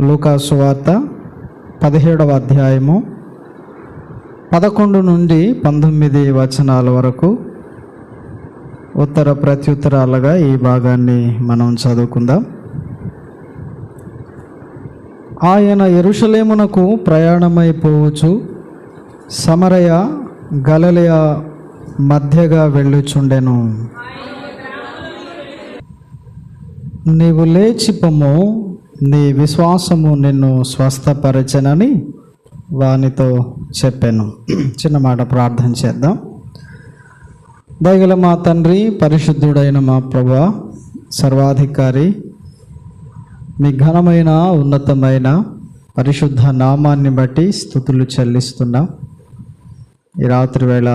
లూకా సువార్త 17వ అధ్యాయము 11 నుండి 19 వచనాల వరకు ఉత్తర ప్రత్యుత్తరాలుగా ఈ భాగాన్ని మనం చదువుకుందాం. ఆయన యెరూషలేమునకు ప్రయాణమైపోవచ్చు సమరయ గలిలయ మధ్యగా వెళ్ళుచుండెను. నీవు లేచిపోము, నీ విశ్వాసము నిన్ను స్వస్థపరచనని వానితో చెప్పాను. చిన్న మాట ప్రార్థన చేద్దాం. దయగల మా తండ్రి, పరిశుద్ధుడైన మా ప్రభువా, సర్వాధికారి, మీ ఘనమైన ఉన్నతమైన పరిశుద్ధ నామాన్ని బట్టి స్తుతులు చెల్లిస్తున్నాం. ఈ రాత్రి వేళ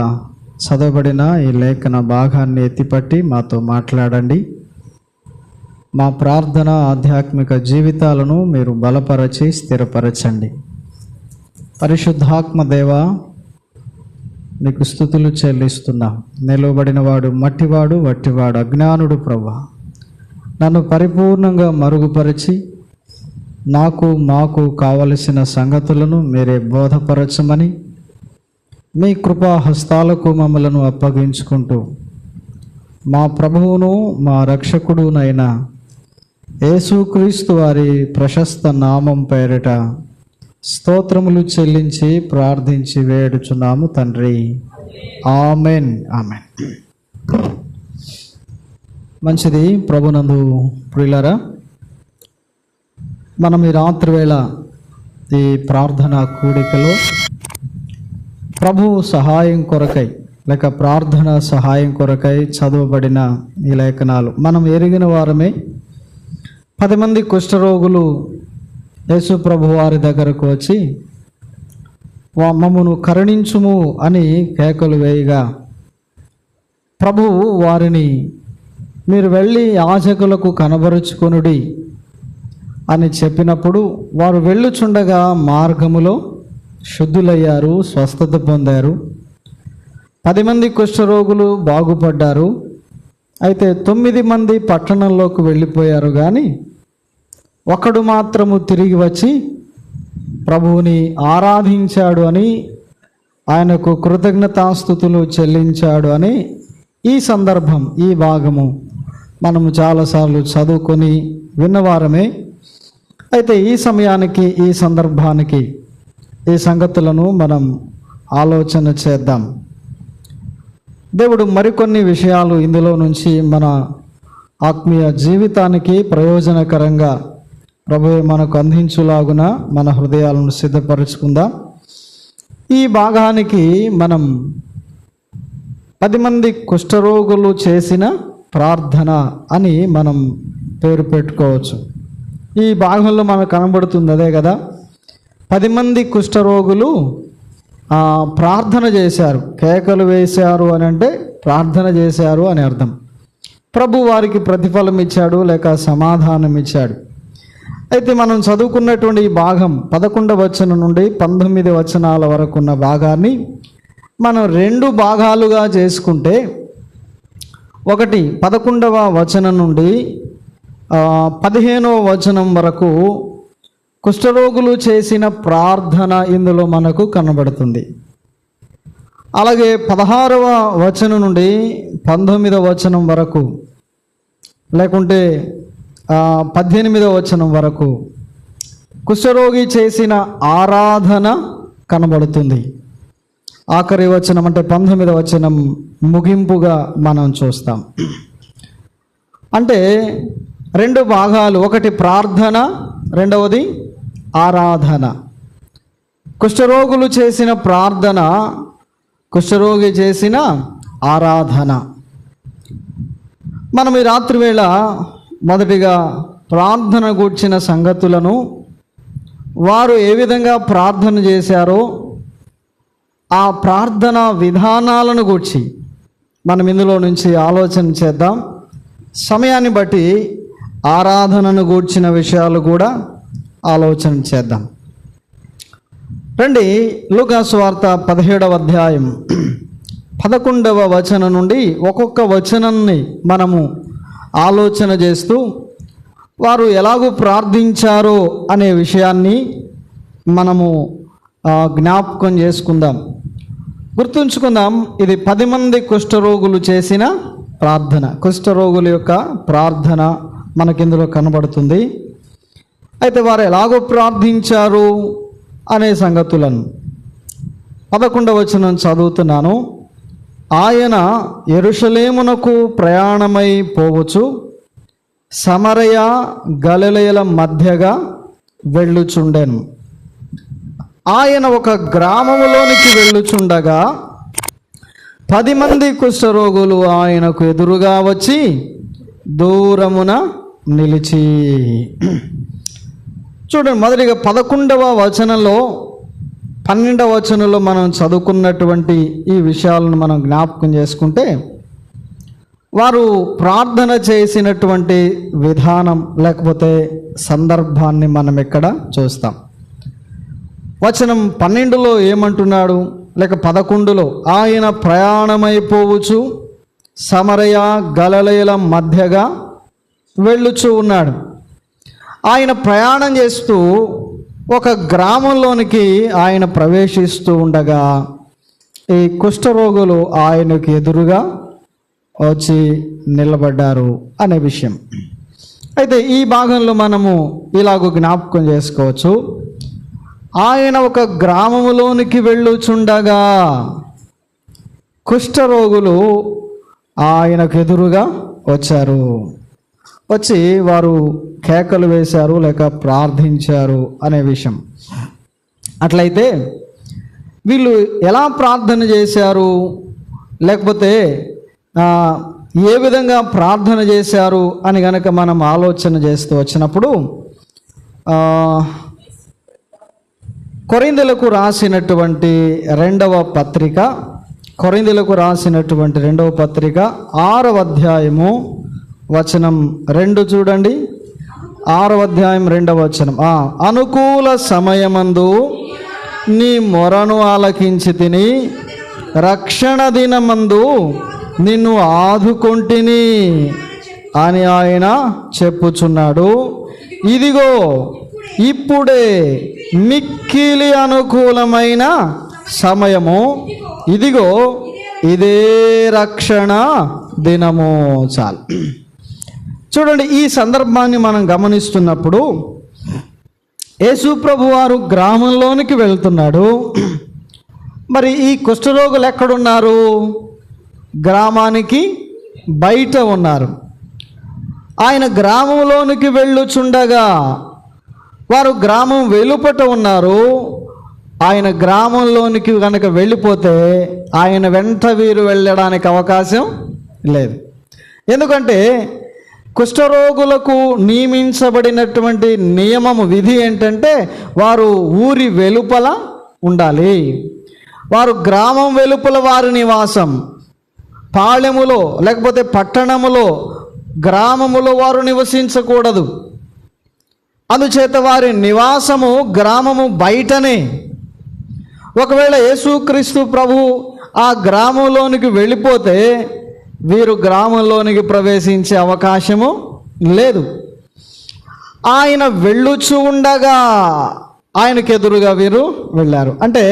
చదవబడిన ఈ లేఖన భాగాన్ని ఎత్తిపట్టి మాతో మాట్లాడండి. మా ప్రార్థన ఆధ్యాత్మిక జీవితాలను మీరు బలపరచి స్థిరపరచండి. పరిశుద్ధాత్మ దేవా, నీకు స్తుతులు చెల్లిస్తున్నా. నిలవబడిన వాడు మట్టివాడు, వట్టివాడు అజ్ఞానుడు ప్రభువా. నన్ను పరిపూర్ణంగా మరుగుపరిచి మాకు కావలసిన సంగతులను మీరే బోధపరచమని మీ కృపా హస్తాలకు మమ్మలను అప్పగించుకుంటూ మా ప్రభువును మా రక్షకుడునైన యేసుక్రీస్తు వారి ప్రశస్త నామం పేరిట స్తోత్రములు చెల్లించి ప్రార్థించి వేడుచున్నాము తండ్రి. ఆమెన్. ఆమెన్. మంచిది. ప్రభునందు ప్రియులారా, మనం ఈ రాత్రి వేళ ఈ ప్రార్థన కూడికలో ప్రభు సహాయం కొరకై లేక ప్రార్థన సహాయం కొరకై చదవబడిన ఈ లేఖనాలు మనం ఎరిగిన వారమే. 10 మంది కుష్ఠరోగులు యేసు ప్రభు వారి దగ్గరకు వచ్చి మమ్మను కరుణించుము అని కేకలు వేయగా ప్రభువు వారిని మీరు వెళ్ళి యాజకులకు కనబరుచుకొనుడి అని చెప్పినప్పుడు వారు వెళ్ళుచుండగా మార్గములో శుద్ధులయ్యారు, స్వస్థత పొందారు. 10 మంది కుష్ఠరోగులు బాగుపడ్డారు. అయితే 9 మంది పట్టణంలోకి వెళ్ళిపోయారు, కానీ ఒకడు మాత్రము తిరిగి వచ్చి ప్రభువుని ఆరాధించాడు అని, ఆయనకు కృతజ్ఞతాస్తుతులు చెల్లించాడు అని ఈ సందర్భం, ఈ భాగము మనము చాలాసార్లు చదువుకొని విన్నవారమే. అయితే ఈ సమయానికి, ఈ సందర్భానికి ఈ సంగతులను మనం ఆలోచన చేద్దాం. దేవుడు మరికొన్ని విషయాలు ఇందులో నుంచి మన ఆత్మీయ జీవితానికి ప్రయోజనకరంగా ప్రభువే మనకు అందించులాగున మన హృదయాలను సిద్ధపరచుకుందాం. ఈ భాగానికి మనం 10 మంది కుష్ఠరోగులు చేసిన ప్రార్థన అని మనం పేరు పెట్టుకోవచ్చు. ఈ భాగంలో మనకు కనబడుతుంది అదే కదా. 10 మంది కుష్ఠరోగులు ప్రార్థన చేశారు, కేకలు వేశారు అని అంటే ప్రార్థన చేశారు అని అర్థం. ప్రభు వారికి ప్రతిఫలం ఇచ్చాడు లేక సమాధానం ఇచ్చాడు. అయితే మనం చదువుకున్నటువంటి ఈ భాగం 11వ వచనం నుండి 19 వచనాల వరకు ఉన్న భాగాన్ని మనం 2 భాగాలుగా చేసుకుంటే, ఒకటి 11వ వచనం నుండి 15వ వచనం వరకు కుష్ఠరోగులు చేసిన ప్రార్థన ఇందులో మనకు కనబడుతుంది. అలాగే 16వ వచనం నుండి 19వ వచనం వరకు, లేకుంటే 18వ వచనం వరకు కుష్ఠరోగి చేసిన ఆరాధన కనబడుతుంది. ఆఖరి వచనం అంటే 19వ వచనం ముగింపుగా మనం చూస్తాం. అంటే 2 భాగాలు, ఒకటి ప్రార్థన, రెండవది ఆరాధన. కుష్ఠరోగులు చేసిన ప్రార్థన, కుష్ఠరోగి చేసిన ఆరాధన. మనం ఈ రాత్రి వేళ మొదటిగా ప్రార్థన గూర్చిన సంగతులను, వారు ఏ విధంగా ప్రార్థన చేశారో ఆ ప్రార్థన విధానాలను గూర్చి మనం ఇందులో నుంచి ఆలోచన చేద్దాం. సమయాన్ని బట్టి ఆరాధనను గూర్చిన విషయాలు కూడా ఆలోచన చేద్దాం. రండి, లూకా సువార్త 17వ అధ్యాయం 11వ వచనం నుండి ఒక్కొక్క వచనాన్ని మనము ఆలోచన చేస్తూ వారు ఎలాగూ ప్రార్థించారో అనే విషయాన్ని మనము జ్ఞాపకం చేసుకుందాం, గుర్తుంచుకుందాం. ఇది 10 మంది కుష్ఠరోగులు చేసిన ప్రార్థన. కుష్ఠరోగుల యొక్క ప్రార్థన మనకిందులో కనబడుతుంది. అయితే వారు ఎలాగో ప్రార్థించారు అనే సంగతులను 11వ వచనం చదువుతున్నాను. ఆయన యెరూషలేమునకు ప్రయాణమై పోవచ్చు, సమరయ గలిలయల మధ్యగా వెళ్ళుచుండెను. ఆయన ఒక గ్రామములోనికి వెళ్ళుచుండగా 10 మంది కుష్ఠరోగులు ఆయనకు ఎదురుగా వచ్చి దూరమున నిలిచి. చూడండి, మొదటిగా 11వ వచనంలో 12వ వచనంలో మనం చదువుకున్నటువంటి ఈ విషయాలను మనం జ్ఞాపకం చేసుకుంటే, వారు ప్రార్థన చేసినటువంటి విధానం లేకపోతే సందర్భాన్ని మనం ఇక్కడ చూస్తాం. వచనం 12లో ఏమంటున్నాడు, లేక 11లో, ఆయన ప్రయాణమైపోవచ్చు, సమరయ గలిలయల మధ్యగా వెళ్ళుచూ ఉన్నాడు. ఆయన ప్రయాణం చేస్తూ ఒక గ్రామంలోనికి ఆయన ప్రవేశిస్తూ ఉండగా ఈ కుష్ఠరోగులు ఆయనకు ఎదురుగా వచ్చి నిలబడ్డారు అనే విషయం. అయితే ఈ భాగంలో మనము ఇలాగ జ్ఞాపకం చేసుకోవచ్చు. ఆయన ఒక గ్రామములోనికి వెళ్ళుచుండగా కుష్ఠరోగులు ఆయనకు ఎదురుగా వచ్చారు. వచ్చి వారు కేకలు వేశారు లేక ప్రార్థించారు అనే విషయం. అట్లయితే వీళ్ళు ఎలా ప్రార్థన చేశారు, లేకపోతే ఏ విధంగా ప్రార్థన చేశారు అని గనక మనం ఆలోచన చేస్తూ వచ్చినప్పుడు, కొరింథీయులకు రాసినటువంటి 2వ పత్రిక 6వ అధ్యాయము వచనం 2 చూడండి. 6వ అధ్యాయం 2వ వచనం. అనుకూల సమయమందు నీ మొరను ఆలకించి తిని, రక్షణ దినమందు నిన్ను ఆదుకొంటిని అని ఆయన చెప్పుచున్నాడు. ఇదిగో ఇప్పుడే మిక్కిలి అనుకూలమైన సమయము, ఇదిగో ఇదే రక్షణ దినము. చాలు. చూడండి, ఈ సందర్భాన్ని మనం గమనిస్తున్నప్పుడు యేసు ప్రభు వారు గ్రామంలోనికి వెళ్తున్నాడు. మరి ఈ కుష్ఠరోగులు ఎక్కడున్నారు? గ్రామానికి బయట ఉన్నారు. ఆయన గ్రామంలోనికి వెళ్ళుచుండగా వారు గ్రామం వెలుపట ఉన్నారు. ఆయన గ్రామంలోనికి కనుక వెళ్ళిపోతే ఆయన వెంట వీరు వెళ్ళడానికి అవకాశం లేదు. ఎందుకంటే కుష్ఠరోగులకు నియమించబడినటువంటి నియమము, విధి ఏంటంటే వారు ఊరి వెలుపల ఉండాలి. వారు గ్రామం వెలుపల వారి నివాసం, పాళెములో లేకపోతే పట్టణములో, గ్రామములో వారు నివసించకూడదు. అందుచేత వారి నివాసము గ్రామము బయటనే. ఒకవేళ యేసుక్రీస్తు ప్రభు ఆ గ్రామంలోనికి వెళ్ళిపోతే వీరు గ్రామంలోనికి ప్రవేశించే అవకాశము లేదు. ఆయన వెళ్ళుచూ ఉండగా ఆయనకు ఎదురుగా వీరు వెళ్ళారు. అంటే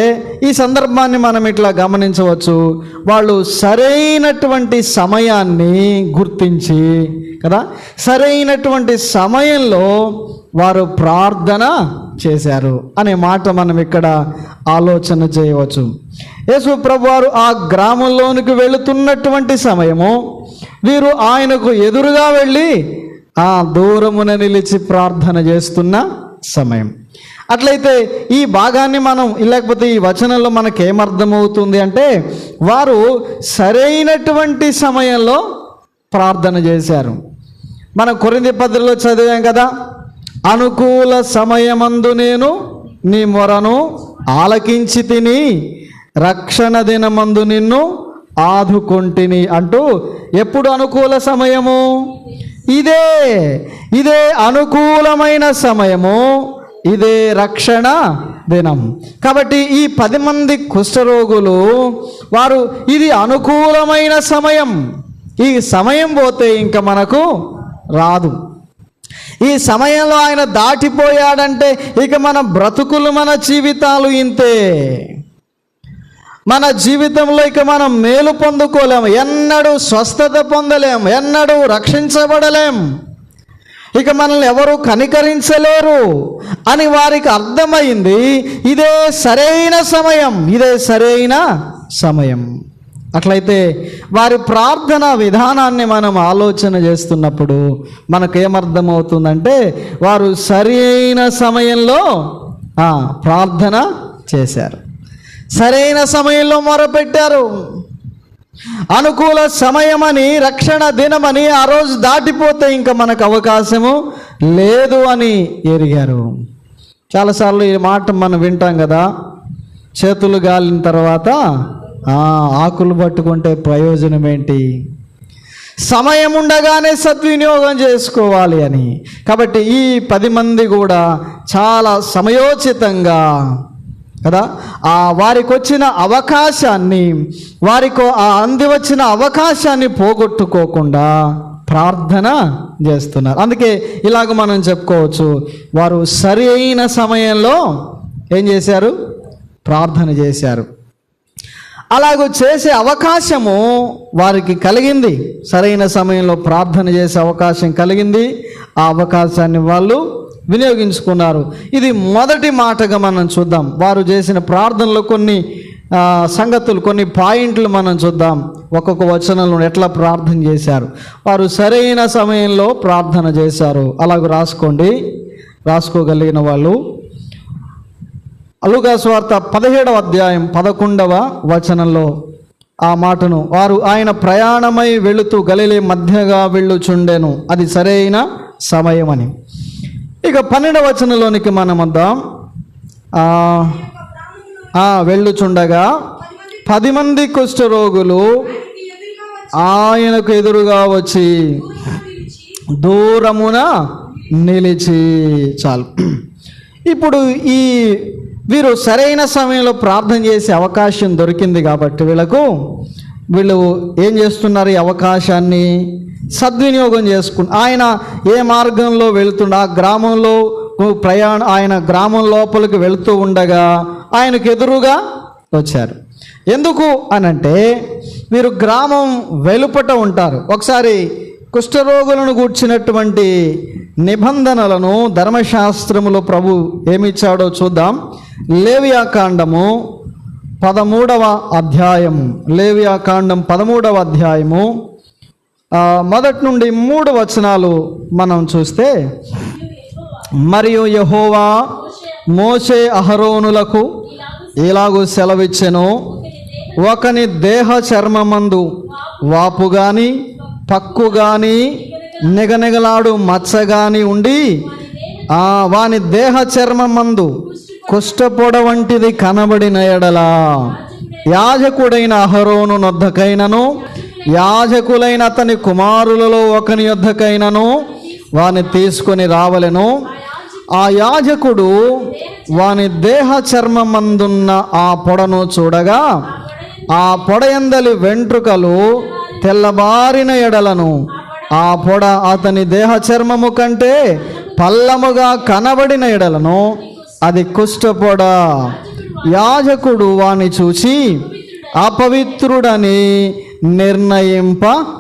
ఈ సందర్భాన్ని మనం ఇట్లా గమనించవచ్చు. వాళ్ళు సరైనటువంటి సమయాన్ని గుర్తించి కదా, సరైనటువంటి సమయంలో వారు ప్రార్థన చేశారు అనే మాట మనం ఇక్కడ ఆలోచన చేయవచ్చు. యేసు ప్రభు వారు ఆ గ్రామంలోనికి వెళుతున్నటువంటి సమయము, వీరు ఆయనకు ఎదురుగా వెళ్ళి ఆ దూరమున నిలిచి ప్రార్థన చేస్తున్న సమయం. అట్లయితే ఈ భాగాన్ని మనం, లేకపోతే ఈ వచనంలో మనకేమర్థమవుతుంది అంటే, వారు సరైనటువంటి సమయంలో ప్రార్థన చేశారు. మనం కొరింథీ పత్రికలో చదివాం కదా, అనుకూల సమయమందు నేను నీ మొరను ఆలకించి తిని, రక్షణ దినమందు నిన్ను ఆదుకొంటిని అంటూ. ఎప్పుడు అనుకూల సమయము? ఇదే అనుకూలమైన సమయము, ఇదే రక్షణ దినం. కాబట్టి ఈ 10 మంది కుష్ఠరోగులు వారు ఇది అనుకూలమైన సమయం, ఈ సమయం పోతే ఇంకా మనకు రాదు. ఈ సమయంలో ఆయన దాటిపోయాడంటే ఇక మన బ్రతుకులు, మన జీవితాలు ఇంతే. మన జీవితంలో ఇక మనం మేలు పొందుకోలేము, ఎన్నడూ స్వస్థత పొందలేము, ఎన్నడూ రక్షించబడలేం, ఇక మనల్ని ఎవరు కనికరించలేరు అని వారికి అర్థమైంది. ఇదే సరైన సమయం, ఇదే సరైన సమయం. అట్లయితే వారి ప్రార్థన విధానాన్ని మనం ఆలోచన చేస్తున్నప్పుడు మనకేమర్థమవుతుందంటే వారు సరైన సమయంలో ప్రార్థన చేశారు, సరైన సమయంలో మొరపెట్టారు. అనుకూల సమయమని, రక్షణ దినమని ఆ రోజు దాటిపోతే ఇంకా మనకు అవకాశము లేదు అని ఎరిగారు. చాలాసార్లు ఈ మాట మనం వింటాం కదా, చేతులు గాలిన తర్వాత ఆకులు పట్టుకుంటే ప్రయోజనం ఏంటి, సమయం ఉండగానే సద్వినియోగం చేసుకోవాలి అని. కాబట్టి ఈ 10 మంది కూడా చాలా సమయోచితంగా కదా వారికి వచ్చిన అవకాశాన్ని, వారికి అంది వచ్చిన అవకాశాన్ని పోగొట్టుకోకుండా ప్రార్థన చేస్తున్నారు. అందుకే ఇలాగ మనం చెప్పుకోవచ్చు, వారు సరి అయిన సమయంలో ఏం చేశారు, ప్రార్థన చేశారు. అలాగూ చేసే అవకాశము వారికి కలిగింది, సరైన సమయంలో ప్రార్థన చేసే అవకాశం కలిగింది. ఆ అవకాశాన్ని వాళ్ళు వినియోగించుకున్నారు. ఇది మొదటి మాటగా మనం చూద్దాం. వారు చేసిన ప్రార్థనలో కొన్ని సంగతులు, కొన్ని పాయింట్లు మనం చూద్దాం. ఒక్కొక్క వచనంలో ఎట్లా ప్రార్థన చేశారు. వారు సరైన సమయంలో ప్రార్థన చేశారు. అలాగూ రాసుకోండి, రాసుకోగలిగిన వాళ్ళు. లూకా సువార్త 17వ అధ్యాయం 11వ వచనంలో ఆ మాటను, వారు ఆయన ప్రయాణమై వెళుతూ గలిలే మధ్యగా వెళ్ళుచుండెను, అది సరైన సమయమని. ఇక 12వ వచనంలోనికి మనం వద్దాం. వెళ్ళుచుండగా 10 మంది కుష్ఠరోగులు ఆయనకు ఎదురుగా వచ్చి దూరమున నిలిచి. చాలు. ఇప్పుడు వీరు సరైన సమయంలో ప్రార్థన చేసే అవకాశం దొరికింది కాబట్టి వీళ్ళు ఏం చేస్తున్నారు, ఈ అవకాశాన్ని సద్వినియోగం ఆయన ఏ మార్గంలో వెళుతుండ, ఆ గ్రామంలో ఆయన గ్రామం లోపలికి వెళుతూ ఉండగా ఆయనకు ఎదురుగా వచ్చారు. ఎందుకు అనంటే వీరు గ్రామం వెలుపట ఉంటారు. ఒకసారి కుష్ఠరోగులను గూర్చినటువంటి నిబంధనలను ధర్మశాస్త్రములో ప్రభు ఏమిచ్చాడో చూద్దాం. లేవియాకాండము 13వ అధ్యాయము, లేవియాకాండం 13వ అధ్యాయము మొదటి నుండి 3 వచనాలు మనం చూస్తే, మరియు యెహోవా మోషే అహరోనులకు ఇలాగూ సెలవిచ్చెను, ఒకని దేహ చర్మమందు వాపు గాని, పక్కు గాని, నిగనిగలాడు మచ్చ గాని ఉండి వాని దేహ చర్మమందు కుష్ఠపొడ వంటిది కనబడిన ఎడలా యాజకుడైన అహరోను నొద్దకైనను, యాజకులైన అతని కుమారులలో ఒకని యొద్దకైనను వాని తీసుకొని రావలెను. ఆ యాజకుడు వాని దేహ చర్మమందున్న ఆ పొడను చూడగా ఆ పొడయందలి వెంట్రుకలు తెల్లబారిన ఎడలను ఆ పొడ అతని దేహ చర్మము కంటే పల్లముగా కనబడిన ఎడలను అది కుష్ఠపొడ. యాజకుడు వాని చూచి అపవిత్రుడని నిర్ణయింపవలెను.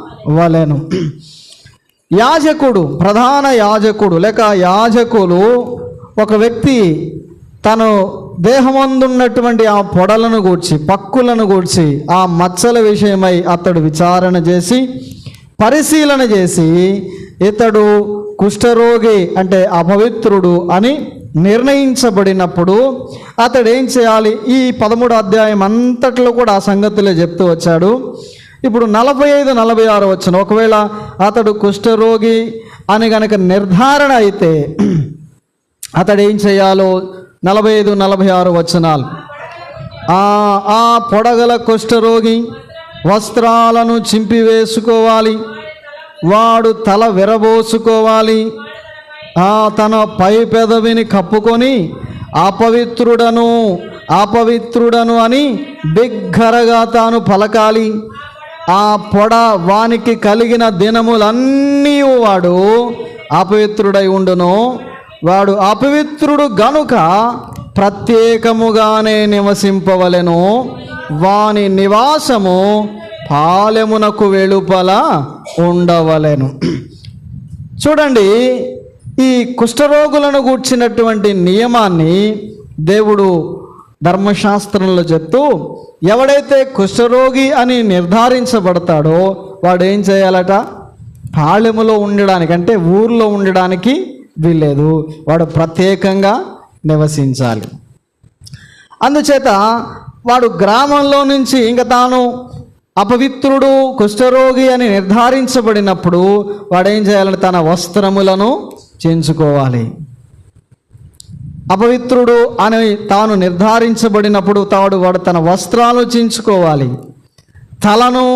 యాజకుడు, ప్రధాన యాజకుడు లేక యాజకులు, ఒక వ్యక్తి తను దేహమందున్నటువంటి ఆ పొడలను గూర్చి, పక్కులను గూర్చి, ఆ మచ్చల విషయమై అతడు విచారణ చేసి, పరిశీలన చేసి, ఇతడు కుష్ఠరోగి అంటే అపవిత్రుడు అని నిర్ణయించబడినప్పుడు అతడు ఏం చేయాలి? ఈ 13వ అధ్యాయం అంతట్లో కూడా ఆ సంగతులే చెప్తూ వచ్చాడు. ఇప్పుడు 45-46 వచనం, ఒకవేళ అతడు కుష్ఠరోగి అని గనక నిర్ధారణ అయితే అతడు ఏం చేయాలో 45-46 వచనాలు. ఆ పొడగల కుష్ఠరోగి వస్త్రాలను చింపివేసుకోవాలి, వాడు తల విరబోసుకోవాలి, తన పై పెదవిని కప్పుకొని అపవిత్రుడను అని బిగ్గరగా తాను పలకాలి. ఆ పొడ వానికి కలిగిన దినములన్నీ వాడు అపవిత్రుడై ఉండునో వాడు అపవిత్రుడు గనుక ప్రత్యేకముగానే నివసింపవలెను. వాని నివాసము పాలెమునకు వెలుపల ఉండవలెను. చూడండి, ఈ కుష్ఠరోగులను గూర్చినటువంటి నియమాన్ని దేవుడు ధర్మశాస్త్రంలో చెప్తూ, ఎవడైతే కుష్ఠరోగి అని నిర్ధారించబడతాడో వాడు ఏం చేయాలట? పాళెములో ఉండడానికి, అంటే ఊర్లో ఉండడానికి వీల్లేదు, వాడు ప్రత్యేకంగా నివసించాలి. అందుచేత వాడు గ్రామంలో నుంచి ఇంకా తాను అపవిత్రుడు కుష్ఠరోగి అని నిర్ధారించబడినప్పుడు వాడేం చేయాలంటే తన వస్త్రములను చించుకోవాలి. అపవిత్రుడు అని తాను నిర్ధారించబడినప్పుడు వాడు తన వస్త్రాలు చించుకోవాలి, తలను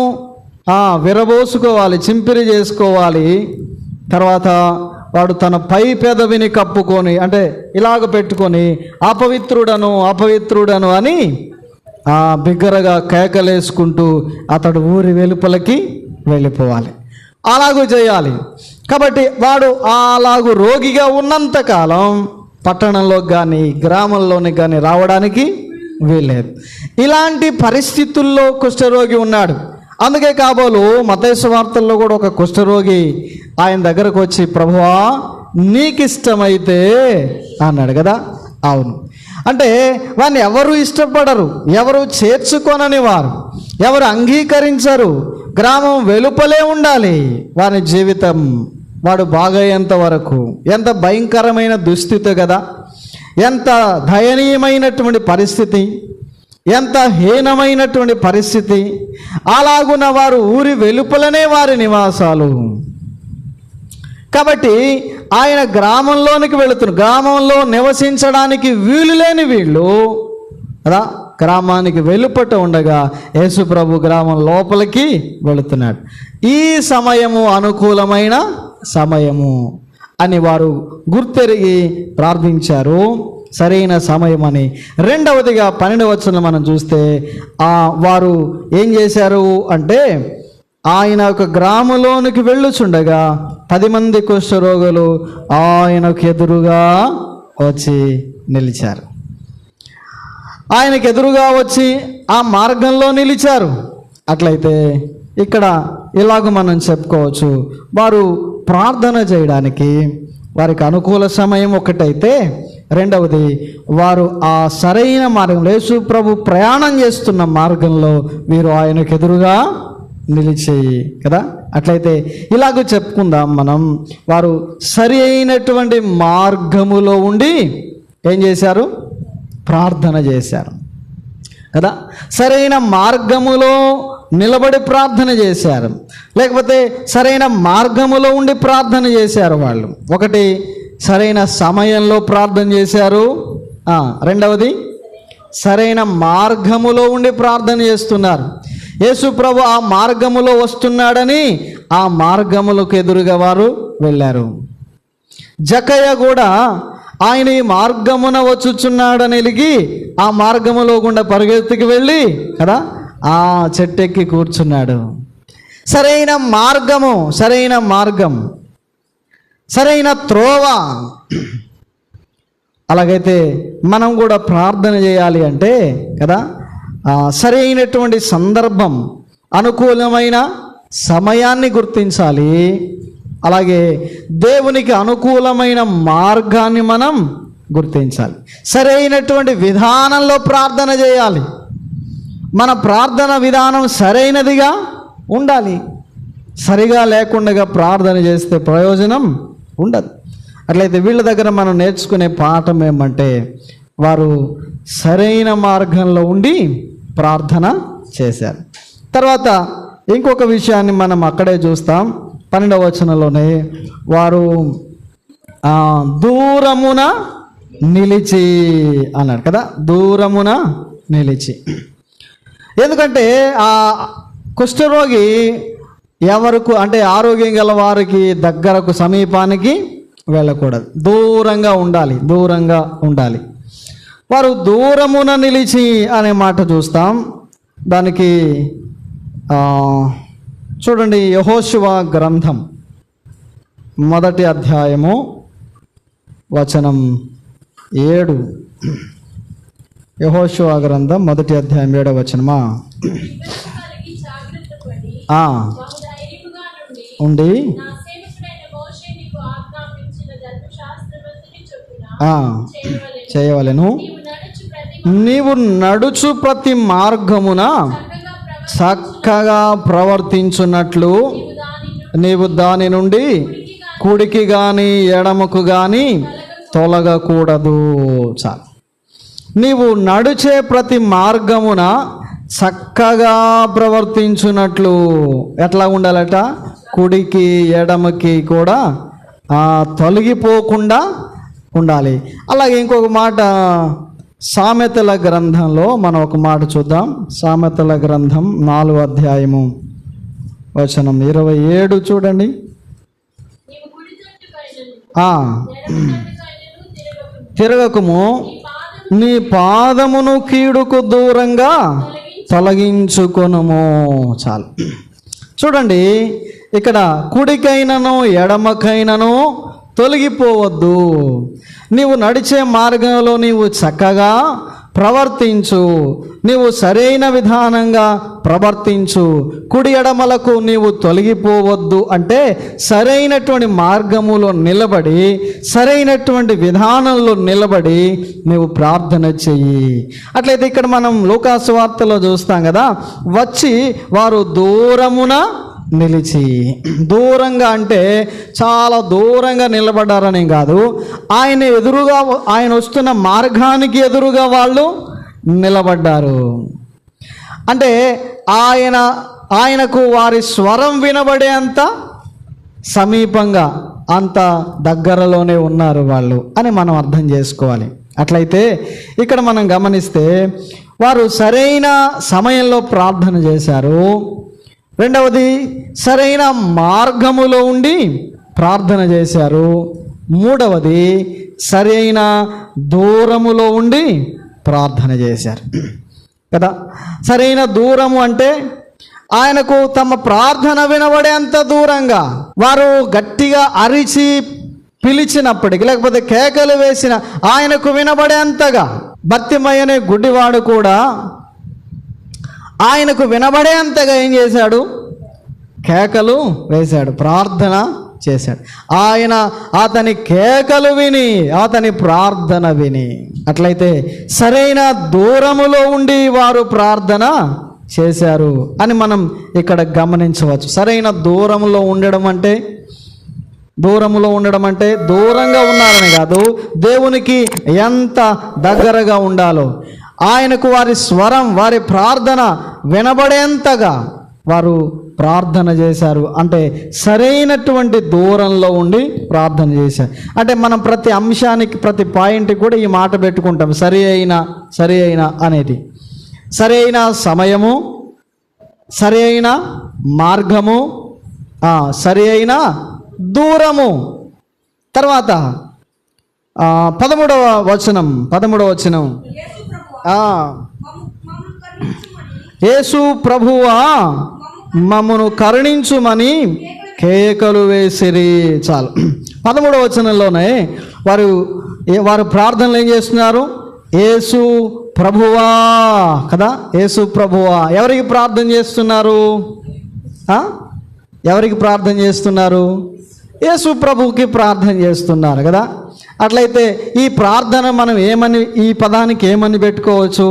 విరబోసుకోవాలి, చింపిరి చేసుకోవాలి. తర్వాత వాడు తన పై పెదవిని కప్పుకొని, అంటే ఇలాగ పెట్టుకొని అపవిత్రుడను అని బిగ్గరగా కేకలేసుకుంటూ అతడు ఊరి వెలుపలకి వెళ్ళిపోవాలి. అలాగూ చేయాలి. కాబట్టి వాడు అలాగూ రోగిగా ఉన్నంతకాలం పట్టణంలోకి కానీ గ్రామంలోనికి కానీ రావడానికి వీల్లేదు. ఇలాంటి పరిస్థితుల్లో కుష్ఠరోగి ఉన్నాడు. అందుకే కాబోలు మత్తయి సువార్తల్లో కూడా ఒక కుష్ఠరోగి ఆయన దగ్గరకు వచ్చి, ప్రభువా నీకు ఇష్టమైతే అన్నాడు కదా. అవును, అంటే వాడిని ఎవరు ఇష్టపడరు, ఎవరు చేర్చుకొనని వారు, ఎవరు అంగీకరించరు. గ్రామం వెలుపలే ఉండాలి వారి జీవితం, వాడు బాగయ్యేంత వరకు. ఎంత భయంకరమైన దుస్థితి కదా, ఎంత దయనీయమైనటువంటి పరిస్థితి, ఎంత హీనమైనటువంటి పరిస్థితి. అలాగున్న వారు ఊరి వెలుపలనే వారి నివాసాలు. కాబట్టి ఆయన గ్రామంలోనికి వెళుతున్నారు. గ్రామంలో నివసించడానికి వీలు లేని వీళ్ళు కదా గ్రామానికి వెలుపట ఉండగా యేసు ప్రభు గ్రామం లోపలికి వెళుతున్నాడు. ఈ సమయము అనుకూలమైన సమయము అని వారు గుర్తెరిగి ప్రార్థించారు, సరైన సమయం అని. రెండవదిగా 12వ వచనం మనం చూస్తే వారు ఏం చేశారు అంటే, ఆయన ఒక గ్రామంలోనికి వెళ్ళుచుండగా 10 మంది కుష్ఠరోగులు ఆయనకు ఎదురుగా వచ్చి నిలిచారు. ఆయనకు ఎదురుగా వచ్చి ఆ మార్గంలో నిలిచారు. అట్లయితే ఇక్కడ ఇలాగ మనం చెప్పుకోవచ్చు, వారు ప్రార్థన చేయడానికి వారికి అనుకూల సమయం ఒకటైతే, రెండవది వారు ఆ సరైన మార్గంలో యేసు ప్రభు ప్రయాణం చేస్తున్న మార్గంలో వీరు ఆయనకు ఎదురుగా నిలిచి కదా. అట్లయితే ఇలాగ చెప్పుకుందాం మనం, వారు సరి అయినటువంటి మార్గములో ఉండి ఏం చేశారు? ప్రార్థన చేశారు కదా. సరైన మార్గములో నిలబడి ప్రార్థన చేశారు, లేకపోతే సరైన మార్గములో ఉండి ప్రార్థన చేశారు. వాళ్ళు ఒకటి సరైన సమయంలో ప్రార్థన చేశారు, రెండవది సరైన మార్గములో ఉండి ప్రార్థన చేస్తున్నారు. యేసు ప్రభు ఆ మార్గములో వస్తున్నాడని ఆ మార్గములకు ఎదురుగా వారు వెళ్ళారు. జక్కయ్య కూడా ఆయన ఈ మార్గమున వచ్చుచున్నాడని ఎలిగి ఆ మార్గములో గుండా పరిగెత్తుకు వెళ్ళి కదా ఆ చెట్టెక్కి కూర్చున్నాడు. సరైన మార్గము, సరైన మార్గం, సరైన త్రోవ. అలాగైతే మనం కూడా ప్రార్థన చేయాలి అంటే కదా సరైనటువంటి సందర్భం, అనుకూలమైన సమయాన్ని గుర్తించాలి. అలాగే దేవునికి అనుకూలమైన మార్గాన్ని మనం గుర్తించాలి. సరైనటువంటి విధానంలో ప్రార్థన చేయాలి. మన ప్రార్థన విధానం సరైనదిగా ఉండాలి. సరిగా లేకుండా ప్రార్థన చేస్తే ప్రయోజనం ఉండదు. అట్లయితే వీళ్ళ దగ్గర మనం నేర్చుకునే పాఠం ఏమంటే, వారు సరైన మార్గంలో ఉండి ప్రార్థన చేశారు. తర్వాత ఇంకొక విషయాన్ని మనం అక్కడే చూస్తాం. 12వ వచనంలోనే వారు దూరమున నిలిచి అన్నాడు కదా, దూరమున నిలిచి. ఎందుకంటే ఆ కుష్ఠరోగి ఎవరికి అంటే ఆరోగ్యం గల వారికి దగ్గరకు సమీపానికి వెళ్ళకూడదు, దూరంగా ఉండాలి, దూరంగా ఉండాలి. వారు దూరమున నిలిచి అనే మాట చూస్తాం. దానికి చూడండి, యెహోషువ గ్రంథం మొదటి అధ్యాయము వచనం 7. యెహోషువ గ్రంథం మొదటి అధ్యాయం 7వ వచనమా. ఉండి చేయవలెను. నీవు నడుచు ప్రతి మార్గమున చక్కగా ప్రవర్తించున్నట్లు నీవు దాని నుండి కుడికి గాని ఎడమకు గాని తొలగకూడదు. చాలు. నీవు నడిచే ప్రతి మార్గమున చక్కగా ప్రవర్తించున్నట్లు ఎట్లా ఉండాలట? కుడికి ఎడమకి కూడా తొలగిపోకుండా ఉండాలి. అలాగే ఇంకొక మాట సామెతల గ్రంథంలో మనం ఒక మాట చూద్దాం. సామెతల గ్రంథం 4వ అధ్యాయము వచనం 27 చూడండి. తిరగకము, నీ పాదమును కీడుకు దూరంగా తొలగించుకొనుము. చాలు. చూడండి, ఇక్కడ కుడికైనను ఎడమకైనను తొలగిపోవద్దు. నీవు నడిచే మార్గంలో నీవు చక్కగా ప్రవర్తించు, నీవు సరైన విధానంగా ప్రవర్తించు, కుడి ఎడమలకు నీవు తొలగిపోవద్దు. అంటే సరైనటువంటి మార్గములో నిలబడి, సరైనటువంటి విధానంలో నిలబడి నీవు ప్రార్థన చెయ్యి. అట్లయితే ఇక్కడ మనం లూకాసు వార్తలో చూస్తాం కదా, వచ్చి వారు దూరమున నిలిచి, దూరంగా అంటే చాలా దూరంగా నిలబడ్డారని కాదు, ఆయన ఎదురుగా, ఆయన వస్తున్న మార్గానికి ఎదురుగా వాళ్ళు నిలబడ్డారు. అంటే ఆయనకు వారి స్వరం వినబడే అంత సమీపంగా, అంత దగ్గరలోనే ఉన్నారు వాళ్ళు అని మనం అర్థం చేసుకోవాలి. అట్లయితే ఇక్కడ మనం గమనిస్తే వారు సరైన సమయంలో ప్రార్థన చేశారు. రెండవది, సరైన మార్గములో ఉండి ప్రార్థన చేశారు. మూడవది, సరైన దూరములో ఉండి ప్రార్థన చేశారు కదా. సరైన దూరము అంటే ఆయనకు తమ ప్రార్థన వినబడేంత దూరంగా, వారు గట్టిగా అరిచి పిలిచినప్పటికీ, లేకపోతే కేకలు వేసిన ఆయనకు వినబడేంతగా. బర్తిమయ్య అనే గుడ్డివాడు కూడా ఆయనకు వినబడేంతగా ఏం చేశాడు? కేకలు వేశాడు, ప్రార్థన చేశాడు. ఆయన అతని కేకలు విని, అతని ప్రార్థన విని. అట్లయితే సరైన దూరములో ఉండి వారు ప్రార్థన చేశారు అని మనం ఇక్కడ గమనించవచ్చు. సరైన దూరములో ఉండడం అంటే, దూరంగా ఉన్నారని కాదు, దేవునికి ఎంత దగ్గరగా ఉండాలో, ఆయనకు వారి స్వరం, వారి ప్రార్థన వినబడేంతగా వారు ప్రార్థన చేశారు. అంటే సరైనటువంటి దూరంలో ఉండి ప్రార్థన చేశారు. అంటే మనం ప్రతి అంశానికి, ప్రతి పాయింట్కి కూడా ఈ మాట పెట్టుకుంటాం, సరి అయిన అనేది. సరి అయిన సమయము, సరి అయిన మార్గము, సరి అయిన దూరము. తర్వాత 13వ వచనం యేసు ప్రభువా మమ్మను కరుణించుమని కేకలు వేసిరి. చాలు. 13వ వచనంలోనే వారు ప్రార్థనలు ఏం చేస్తున్నారు? యేసు ప్రభువా కదా, యేసు ప్రభువా. ఎవరికి ప్రార్థన చేస్తున్నారు? ఎవరికి ప్రార్థన చేస్తున్నారు? యేసు ప్రభువుకి ప్రార్థన చేస్తున్నారు కదా. అట్లయితే ఈ ప్రార్థన మనం ఈ పదానికి ఏమని పెట్టుకోవచ్చు?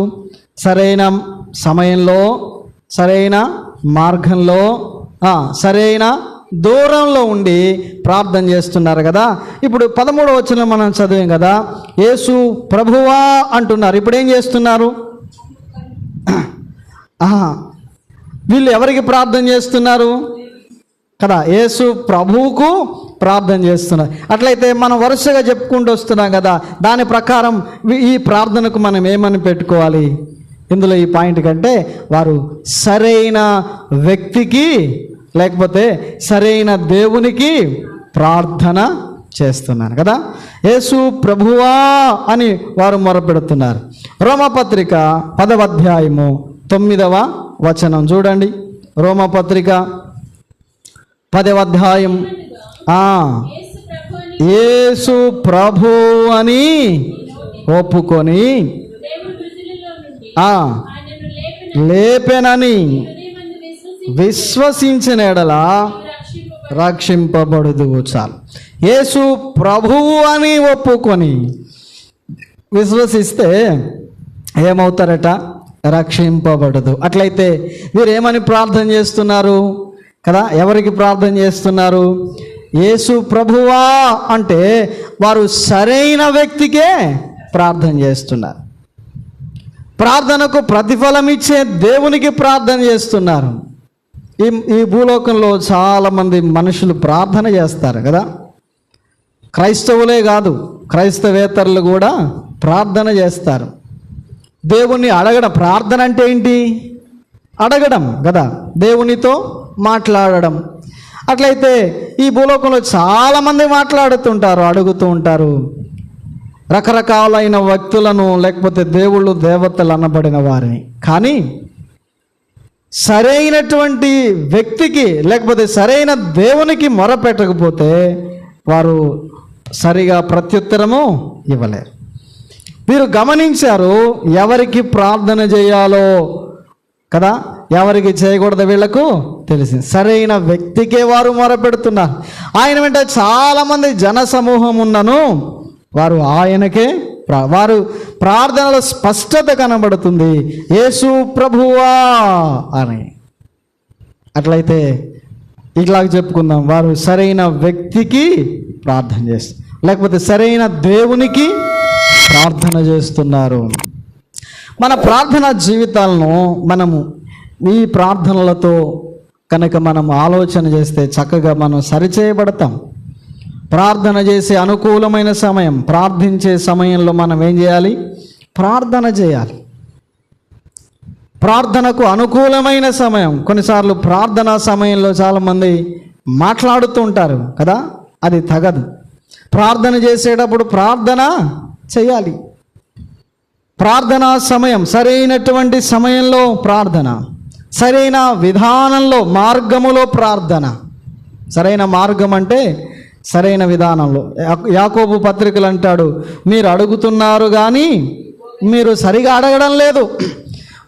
సరైన సమయంలో, సరైన మార్గంలో, సరైన దూరంలో ఉండి ప్రార్థన చేస్తున్నారు కదా. ఇప్పుడు 13వ వచనం మనం చదివాం కదా, యేసు ప్రభువా అంటున్నారు. ఇప్పుడు ఏం చేస్తున్నారు? వీళ్ళు ఎవరికి ప్రార్థన చేస్తున్నారు కదా? యేసు ప్రభువుకు ప్రార్థన చేస్తున్నారు. అట్లయితే మనం వరుసగా చెప్పుకుంటూ వస్తున్నాం కదా, దాని ప్రకారం ఈ ప్రార్థనకు మనం ఏమని పెట్టుకోవాలి ఇందులో ఈ పాయింట్ కంటే? వారు సరైన వ్యక్తికి, లేకపోతే సరైన దేవునికి ప్రార్థన చేస్తున్నారు కదా. యేసు ప్రభువా అని వారు మొరపెడుతున్నారు. రోమపత్రిక 10వ అధ్యాయము 9వ వచనం చూడండి. రోమపత్రిక 10వ అధ్యాయం యేసు ప్రభు అని ఒప్పుకొని లేపెనని విశ్వసించిన ఎడల రక్షింపబడుదువు. చాలు. యేసు ప్రభువు అని ఒప్పుకొని విశ్వసిస్తే ఏమవుతారట? రక్షింపబడదు. అట్లయితే మీరు ఏమని ప్రార్థన చేస్తున్నారు కదా? ఎవరికి ప్రార్థన చేస్తున్నారు? యేసు ప్రభువా అంటే వారు సరైన వ్యక్తికే ప్రార్థన చేస్తున్నారు. ప్రార్థనకు ప్రతిఫలం ఇచ్చే దేవునికి ప్రార్థన చేస్తున్నారు. ఈ భూలోకంలో చాలామంది మనుషులు ప్రార్థన చేస్తారు కదా. క్రైస్తవులే కాదు, క్రైస్తవేతరులు కూడా ప్రార్థన చేస్తారు. దేవుణ్ణి అడగడం. ప్రార్థన అంటే ఏంటి? అడగడం కదా, దేవునితో మాట్లాడడం. అట్లయితే ఈ భూలోకంలో చాలామంది మాట్లాడుతుంటారు, అడుగుతూ ఉంటారు. రకరకాలైన వ్యక్తులను, లేకపోతే దేవుళ్ళు దేవతలు అనబడిన వారిని. కానీ సరైనటువంటి వ్యక్తికి లేకపోతే సరైన దేవునికి మొరపెట్టకపోతే వారు సరిగా ప్రత్యుత్తరము ఇవ్వలేరు. మీరు గమనించారు ఎవరికి ప్రార్థన చేయాలో కదా, ఎవరికి చేయకూడదు వీళ్ళకు తెలిసింది. సరైన వ్యక్తికే వారు మొరపెడుతున్నారు. ఆయన వెంట చాలామంది జన సమూహం ఉన్నను వారు ఆయనకే వారు ప్రార్థనలో స్పష్టత కనబడుతుంది, యేసు ప్రభువా అని. అట్లయితే ఇట్లాగ చెప్పుకుందాం, వారు సరైన వ్యక్తికి ప్రార్థన చేస్తారు, లేకపోతే సరైన దేవునికి ప్రార్థన చేస్తున్నారు. మన ప్రార్థన జీవితాలను మనము ఈ ప్రార్థనలతో కనుక మనం ఆలోచన చేస్తే చక్కగా మనం సరిచేయబడతాం. ప్రార్థన చేసే అనుకూలమైన సమయం, ప్రార్థించే సమయంలో మనం ఏం చేయాలి? ప్రార్థన చేయాలి. ప్రార్థనకు అనుకూలమైన సమయం. కొన్నిసార్లు ప్రార్థనా సమయంలో చాలామంది మాట్లాడుతూ ఉంటారు కదా, అది తగదు. ప్రార్థన చేసేటప్పుడు ప్రార్థన చేయాలి. ప్రార్థనా సమయం సరైనటువంటి సమయంలో ప్రార్థన, సరైన విధానంలో, మార్గములో ప్రార్థన. సరైన మార్గం అంటే సరైన విధానంలో. యాకోబు పత్రికలు అంటాడు, మీరు అడుగుతున్నారు కానీ మీరు సరిగా అడగడం లేదు,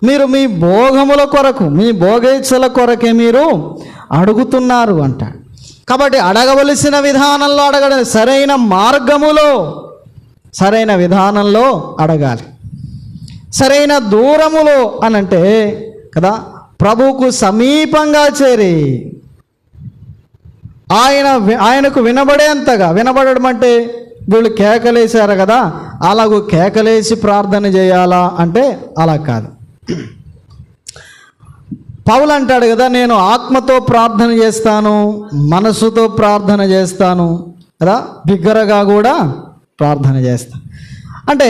మీరు మీ భోగముల కొరకు, మీ భోగేచ్ఛల కొరకే మీరు అడుగుతున్నారు అంటాడు. కాబట్టి అడగవలసిన విధానంలో అడగడం, సరైన మార్గములో సరైన విధానంలో అడగాలి. సరైన దూరములో అనంటే ప్రభువుకు సమీపంగా చేరి ఆయనకు వినబడేంతగా. వినబడడం అంటే వీళ్ళు కేకలేశారు కదా, అలాగూ కేకలేసి ప్రార్థన చేయాలా అంటే అలా కాదు. పౌలు అంటాడు కదా, నేను ఆత్మతో ప్రార్థన చేస్తాను, మనసుతో ప్రార్థన చేస్తాను కదా, బిగ్గరగా కూడా ప్రార్థన చేస్తాను. అంటే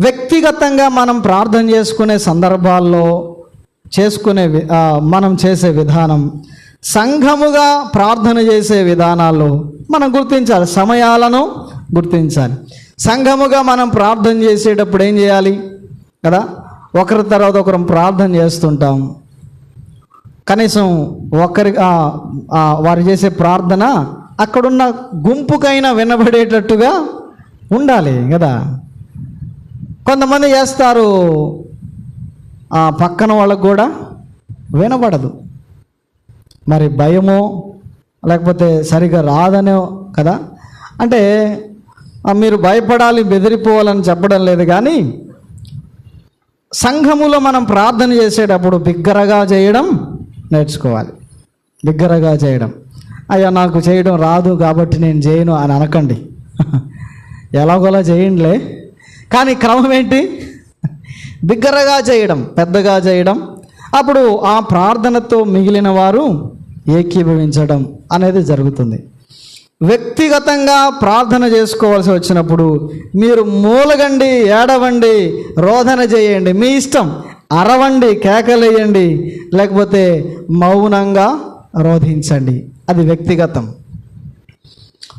వ్యక్తిగతంగా మనం ప్రార్థన చేసుకునే సందర్భాల్లో మనం చేసే విధానం, సంఘముగా ప్రార్థన చేసే విధానాల్లో మనం గుర్తించాలి, సమయాలను గుర్తించాలి. సంఘముగా మనం ప్రార్థన చేసేటప్పుడు ఏం చేయాలి కదా, ఒకరి తర్వాత ఒకరు ప్రార్థన చేస్తుంటాం. కనీసం వారు చేసే ప్రార్థన అక్కడున్న గుంపుకైనా వినబడేటట్టుగా ఉండాలి కదా. కొంతమంది చేస్తారు, పక్కన వాళ్ళకు కూడా వినబడదు. మరి భయమో లేకపోతే సరిగా రాదనో కదా. అంటే మీరు భయపడాలి, బెదిరిపోవాలని చెప్పడం లేదు, కానీ సంఘములో మనం ప్రార్థన చేసేటప్పుడు బిగ్గరగా చేయడం నేర్చుకోవాలి. బిగ్గరగా చేయడం, అయ్యా నాకు చేయడం రాదు కాబట్టి నేను చేయను అని అనకండి. ఎలాగోలా చేయండిలే, కానీ క్రమం ఏంటి? బిగ్గరగా చేయడం, పెద్దగా చేయడం. అప్పుడు ఆ ప్రార్థనతో మిగిలిన వారు ఏకీభవించడం అనేది జరుగుతుంది. వ్యక్తిగతంగా ప్రార్థన చేసుకోవాల్సి వచ్చినప్పుడు మీరు మూలగండి, ఏడవండి, రోదన చేయండి, మీ ఇష్టం. అరవండి, కేకలేయండి, లేకపోతే మౌనంగా రోధించండి, అది వ్యక్తిగతం.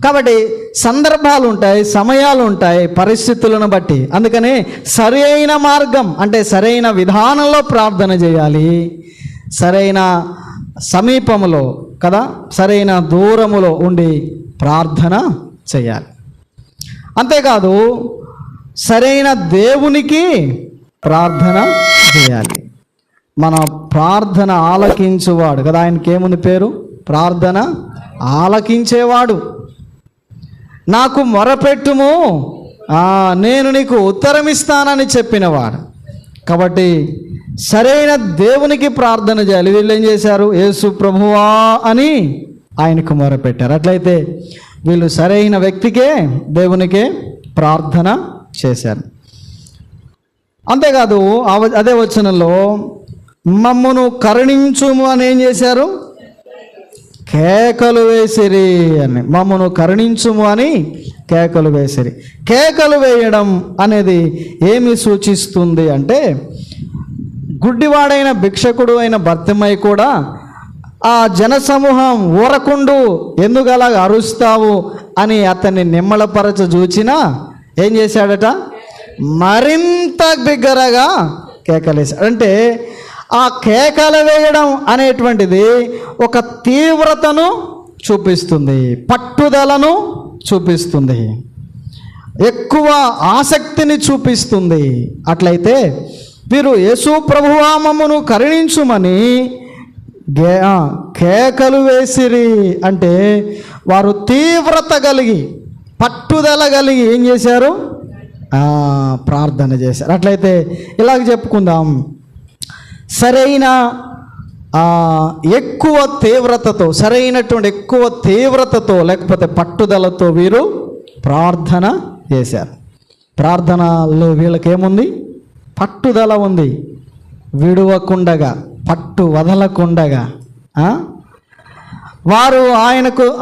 కాబట్టి సందర్భాలు ఉంటాయి, సమయాలు ఉంటాయి, పరిస్థితులను బట్టి. అందుకని సరి అయిన మార్గం అంటే సరైన విధానంలో ప్రార్థన చేయాలి, సరైన సమీపంలో కదా, సరైన దూరములో ఉండి ప్రార్థన చేయాలి. అంతేకాదు సరైన దేవునికి ప్రార్థన చేయాలి. మన ప్రార్థన ఆలకించువాడు కదా, ఆయనకి ఏముంది పేరు? ప్రార్థన ఆలకించేవాడు. నాకు మొరపెట్టుము, నేను నీకు ఉత్తరం ఇస్తానని చెప్పినవాడు. కాబట్టి సరైన దేవునికి ప్రార్థన చేయాలి. వీళ్ళు ఏం చేశారు? యేసు ప్రభువా అని ఆయనకు మొరపెట్టారు. అట్లయితే వీళ్ళు సరైన వ్యక్తికే, దేవునికే ప్రార్థన చేశారు. అంతేకాదు అదే వచనంలో మమ్మను కరుణించుము అని ఏం చేశారు? కేకలు వేసిరి అని. మమ్మను కరుణించుము అని కేకలు వేసిరి. కేకలు వేయడం అనేది ఏమి సూచిస్తుంది అంటే, గుడ్డివాడైన భిక్షకుడు అయిన బర్తిమయ్య కూడా ఆ జనసమూహం ఊరకుండు, ఎందుకలా అరుస్తావు అని అతన్ని నిమ్మలపరచ చూచినా ఏం చేశాడట? మరింత బిగ్గరగా కేకలేశాడు. అంటే ఆ కేకలు వేయడం అనేటువంటిది ఒక తీవ్రతను చూపిస్తుంది, పట్టుదలను చూపిస్తుంది, ఎక్కువ ఆసక్తిని చూపిస్తుంది. అట్లయితే వీరు యేసు ప్రభువా మమ్మను కరుణించుమని కేకలు వేసిరి అంటే వారు తీవ్రత కలిగి, పట్టుదల కలిగి ఏం చేశారు? ప్రార్థన చేశారు. అట్లయితే ఇలాగ చెప్పుకుందాం, సరైన ఎక్కువ తీవ్రతతో, సరైనటువంటి ఎక్కువ తీవ్రతతో లేకపోతే పట్టుదలతో వీరు ప్రార్థన చేశారు. ప్రార్థనలో వీళ్ళకేముంది? పట్టుదల ఉంది. విడువకుండగా, పట్టు వదలకుండగా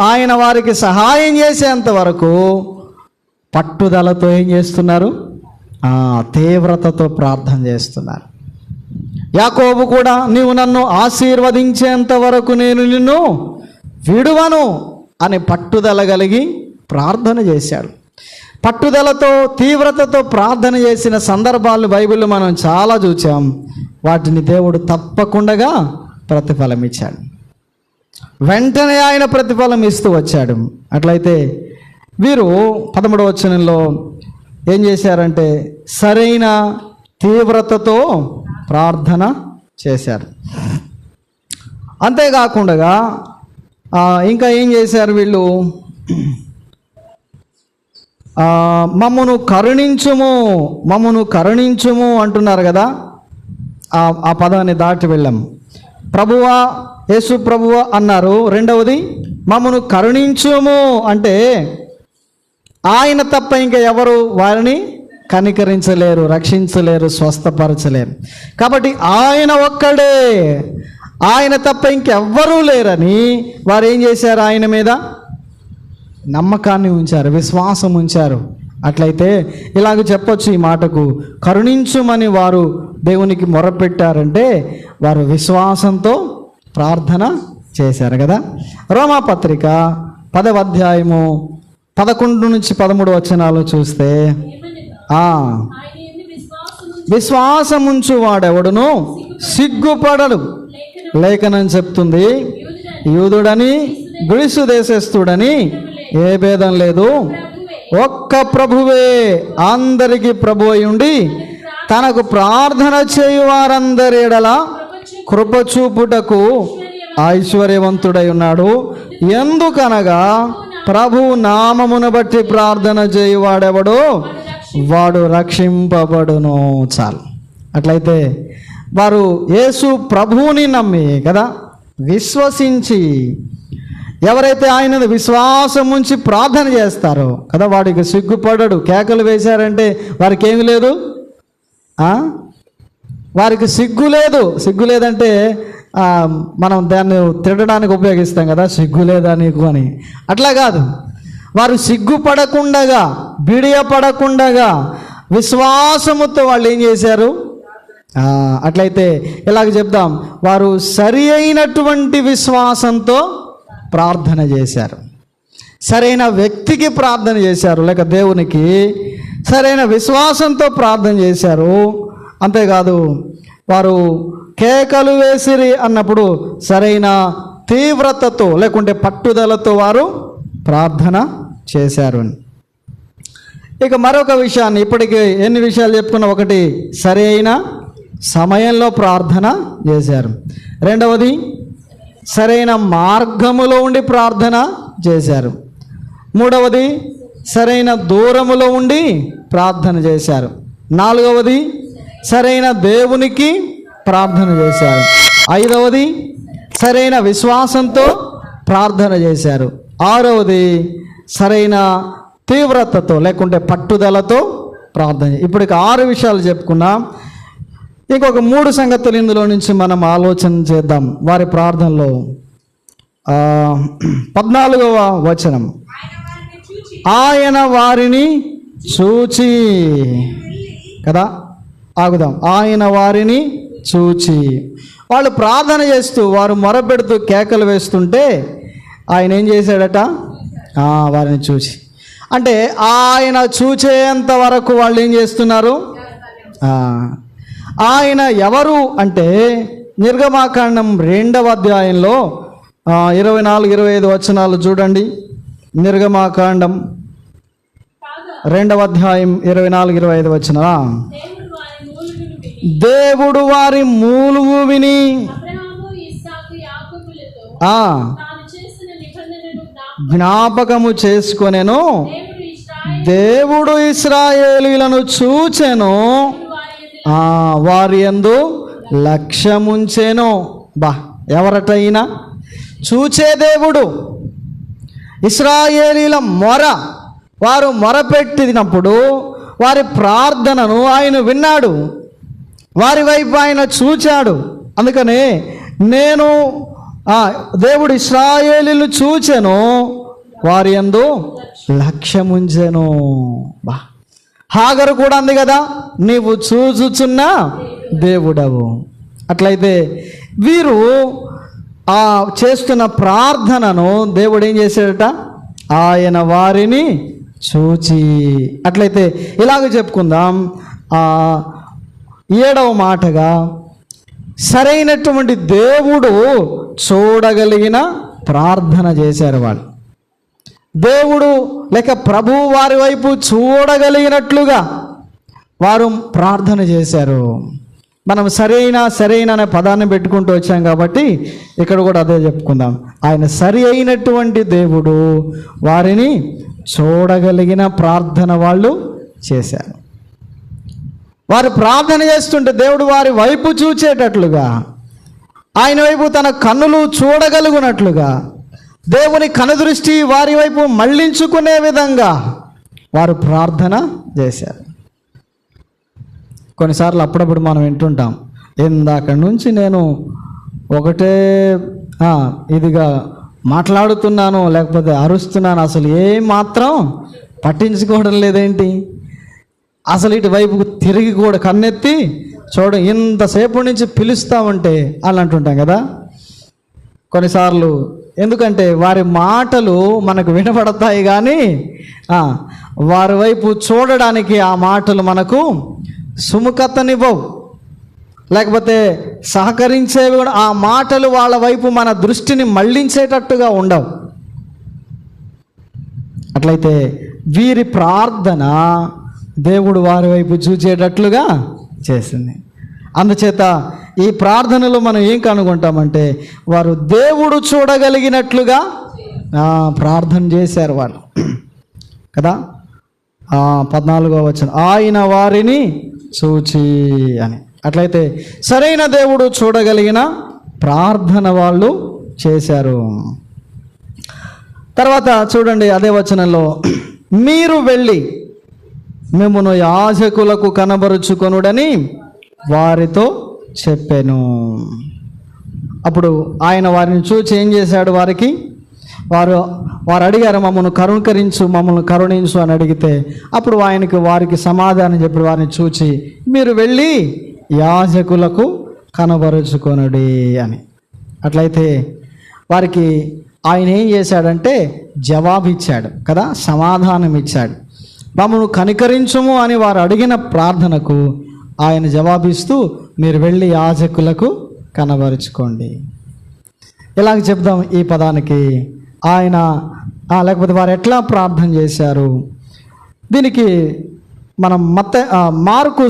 ఆయన వారికి సహాయం చేసేంత వరకు పట్టుదలతో ఏం చేస్తున్నారు? తీవ్రతతో ప్రార్థన చేస్తున్నారు. యాకోబు కూడా నీవు నన్ను ఆశీర్వదించేంత వరకు నేను నిన్ను విడువను అని పట్టుదల కలిగి ప్రార్థన చేశాడు. పట్టుదలతో, తీవ్రతతో ప్రార్థన చేసిన సందర్భాలు బైబిల్లో మనం చాలా చూసాం. వాటిని దేవుడు తప్పకుండా ప్రతిఫలం ఇచ్చాడు. వెంటనే ఆయన ప్రతిఫలం ఇస్తూ వచ్చాడు. అట్లయితే వీరు 13వ వచనంలో ఏం చేశారంటే సరైన తీవ్రతతో ప్రార్థన చేశారు. అంతేకాకుండా ఇంకా ఏం చేశారు వీళ్ళు? మమ్మను కరుణించుము అంటున్నారు కదా, ఆ పదాన్ని దాటి వెళ్ళాం. ప్రభువా, యేసు ప్రభువా అన్నారు. రెండవది మమ్మను కరుణించుము అంటే ఆయన తప్ప ఇంకా ఎవరు వారిని కనికరించలేరు, రక్షించలేరు, స్వస్థపరచలేరు. కాబట్టి ఆయన ఒక్కడే, ఆయన తప్ప ఇంకెవ్వరూ లేరని వారు ఏం చేశారు? ఆయన మీద నమ్మకాన్ని ఉంచారు, విశ్వాసం ఉంచారు. అట్లయితే ఇలాగ చెప్పొచ్చు ఈ మాటకు, కరుణించుమని వారు దేవునికి మొరపెట్టారంటే వారు విశ్వాసంతో ప్రార్థన చేశారు కదా. రోమాపత్రిక 10వ అధ్యాయము 11 నుంచి 13 వచనాలు చూస్తే, విశ్వాసముంచు వాడెవడును సిగ్గుపడడు లేఖనం చెప్తుంది. యూదుడని గ్రీసు దేశస్థుడని ఏ భేదం లేదు, ఒక్క ప్రభువే అందరికీ ప్రభు అయి ఉండి తనకు ప్రార్థన చేయు వారందరి ఎడల కృపచూపుటకు ఐశ్వర్యవంతుడై ఉన్నాడు. ఎందుకనగా ప్రభు నామమును బట్టి ప్రార్థన చేయువాడెవడో వాడు రక్షింపబడును. చాలు. అట్లయితే వారు యేసు ప్రభువుని నమ్మి కదా, విశ్వసించి ఎవరైతే ఆయనను విశ్వాసం ఉంచి ప్రార్థన చేస్తారో కదా, వాడికి సిగ్గుపడడు. కేకలు వేశారంటే వారికి ఏమి లేదు, వారికి సిగ్గు లేదంటే మనం దాన్ని తిట్టడానికి ఉపయోగిస్తాం కదా, సిగ్గు లేదా నీకు అని. అట్లా కాదు, వారు సిగ్గుపడకుండగా, బిడియపడకుండగా విశ్వాసముతో వాళ్ళు ఏం చేశారు? అట్లయితే ఇలాగ చెప్దాం, వారు సరి అయినటువంటి విశ్వాసంతో ప్రార్థన చేశారు. సరైన వ్యక్తికి ప్రార్థన చేశారు, లేక దేవునికి సరైన విశ్వాసంతో ప్రార్థన చేశారు. అంతేకాదు వారు కేకలు వేసిరి అన్నప్పుడు సరైన తీవ్రతతో లేకుంటే పట్టుదలతో వారు ప్రార్థన చేశారు. ఇక మరొక విషయాన్ని, ఇప్పటికి ఎన్ని విషయాలు చెప్పుకున్నా, ఒకటి సరైన సమయంలో ప్రార్థన చేశారు, రెండవది సరైన మార్గములో ఉండి ప్రార్థన చేశారు, మూడవది సరైన దూరములో ఉండి ప్రార్థన చేశారు, నాలుగవది సరైన దేవునికి ప్రార్థన చేశారు, ఐదవది సరైన విశ్వాసంతో ప్రార్థన చేశారు, ఆరవది సరైన తీవ్రతతో లేకుంటే పట్టుదలతో ప్రార్థన. ఇప్పటికి 6 విషయాలు చెప్పుకున్నాం. ఇంకొక 3 సంగతులు ఇందులో నుంచి మనం ఆలోచన చేద్దాం. వారి ప్రార్థనలో 14వ వచనం, ఆయన వారిని చూచి, కదా, ఆగుదాం. ఆయన వారిని చూచి, వాళ్ళు ప్రార్థన చేస్తూ వారు మొరపెడుతూ కేకలు వేస్తుంటే ఆయన ఏం చేశాడట? వారిని చూచి. అంటే ఆయన చూచేంత వరకు వాళ్ళు ఏం చేస్తున్నారు? ఆయన ఎవరు అంటే నిర్గమాకాండం 2వ అధ్యాయంలో 24-25 వచనాలు చూడండి. నిర్గమాకాండం 2వ అధ్యాయం 24-25 వచనం. దేవుడు వారి మూలుగు విని జ్ఞాపకము చేసుకొనెను, దేవుడు ఇశ్రాయేలీయులను చూచెను, వారి యందు లక్ష్యముంచెను. ఎవరటైనా చూచే దేవుడు. ఇశ్రాయేలీల వారు మొరపెట్టినప్పుడు వారి ప్రార్థనను ఆయన విన్నాడు, వారి వైపు ఆయన చూచాడు. అందుకనే దేవుడు ఇశ్రాయేలీయులను చూచెను, వారి యందు లక్ష్యముంచెను. హాగరు కూడా అంది కదా, నీవు చూచుచున్న దేవుడవు. అట్లయితే వీరు చేస్తున్న ప్రార్థనను దేవుడు ఏం చేశాడట? ఆయన వారిని చూచి. అట్లయితే ఇలాగ చెప్పుకుందాం. 7వ మాటగా సరైనటువంటి దేవుడు చూడగలిగిన ప్రార్థన చేశారు వాళ్ళు. దేవుడు లేక ప్రభువు వారి వైపు చూడగలిగినట్లుగా వారు ప్రార్థన చేశారు. మనం సరైన అనే పదాన్ని పెట్టుకుంటూ వచ్చాం కాబట్టి ఇక్కడ కూడా అదే చెప్పుకుందాం. ఆయన సరి అయినటువంటి దేవుడు వారిని చూడగలిగిన ప్రార్థన వాళ్ళు చేశారు. వారు ప్రార్థన చేస్తుంటే దేవుడు వారి వైపు చూచేటట్లుగా, ఆయన వైపు తన కన్నులు చూడగలుగునట్లుగా, దేవుని కనుదృష్టి వారి వైపు మళ్లించుకునే విధంగా వారు ప్రార్థన చేశారు. కొన్నిసార్లు అప్పుడప్పుడు మనం వింటుంటాం, ఇందాక నుంచి నేను ఒకటే ఇదిగా మాట్లాడుతున్నాను, లేకపోతే అరుస్తున్నాను, అసలు ఏమాత్రం పట్టించుకోవడం లేదేంటి, అసలు ఇటువైపు తిరిగి కూడా కన్నెత్తి చూడ, ఇంతసేపు నుంచి పిలుస్తామంటే అని అంటుంటాం కదా కొన్నిసార్లు. ఎందుకంటే వారి మాటలు మనకు వినపడతాయి కానీ వారి వైపు చూడడానికి ఆ మాటలు మనకు సుముఖతనివ్వవు, లేకపోతే సహకరించేవి కూడా. ఆ మాటలు వాళ్ళ వైపు మన దృష్టిని మళ్లించేటట్టుగా ఉండవు. అట్లయితే వీరి ప్రార్థన దేవుడు వారి వైపు చూచేటట్లుగా చేసింది. అందుచేత ఈ ప్రార్థనలో మనం ఏం కనుగొంటామంటే వారు దేవుడు చూడగలిగినట్లుగా ప్రార్థన చేశారు వాళ్ళు, కదా. 14వ వచనం, ఆయన వారిని చూచి అని. అట్లయితే సరైన దేవుడు చూడగలిగిన ప్రార్థన వాళ్ళు చేశారు. తర్వాత చూడండి అదే వచనంలో, మీరు వెళ్ళి మిమ్మును యాజకులకు కనబరుచుకొనుడని వారితో చెప్పాను. అప్పుడు ఆయన వారిని చూచి ఏం చేశాడు? వారు అడిగారు, మమ్మల్ని కరుణించు అని అడిగితే అప్పుడు వారికి సమాధానం చెప్పి వారిని చూచి మీరు వెళ్ళి యాజకులకు కనబరుచుకొనుడి అని. అట్లయితే వారికి ఆయన ఏం చేశాడంటే జవాబిచ్చాడు కదా, సమాధానం ఇచ్చాడు. మమ్మల్ని కనికరించుము అని వారు అడిగిన ప్రార్థనకు ఆయన జవాబిస్తూ మీరు వెళ్ళి యాజకులకు కనబరుచుకోండి. ఇలాగ చెప్దాం ఈ పదానికి. ఆయన లేకపోతే వారు ఎట్లా ప్రార్థన చేశారు? దీనికి మనం మార్కు